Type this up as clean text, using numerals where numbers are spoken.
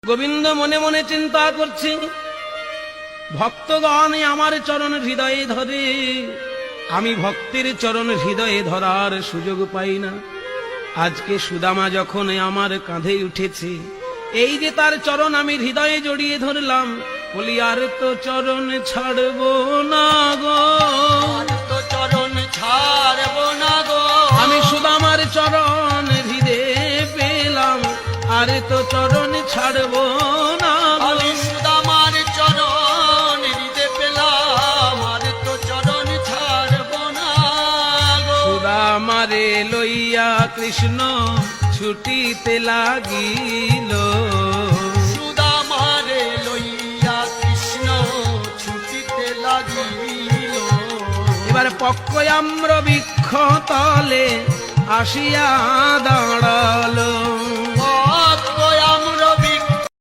গোবিন্দ মনে মনে চিন্তা করছে, ভক্তগণ আমার চরণ হৃদয়ে ধরে, আমি ভক্তের চরণ হৃদয়ে ধরার সুযোগ পাই না। আজকে সুদামা যখন আমার কাঁধে উঠেছে, এই যে তার চরণ আমি হৃদয়ে জড়িয়ে ধরলাম, বলি আর তো চরণ ছাড়ব না গো, আর তো চরণ ছাড়ব না গো। আমি সুদামার চরণ হৃদয়ে পেলাম, আর তো চরণ ছাড়ব না গো। আমি সুদামার চরণ হৃদয়ে পেলাম, আর তো চরণ ছাড়ব না গো। সুদামারে লইয়া কৃষ্ণ ছুটিতে লাগিল, সুদামারে লইয়া কৃষ্ণ ছুটিতে লাগিল। এবার পক্কয়াম্র বৃক্ষ তলে আসিয়া দাঁড়ালো,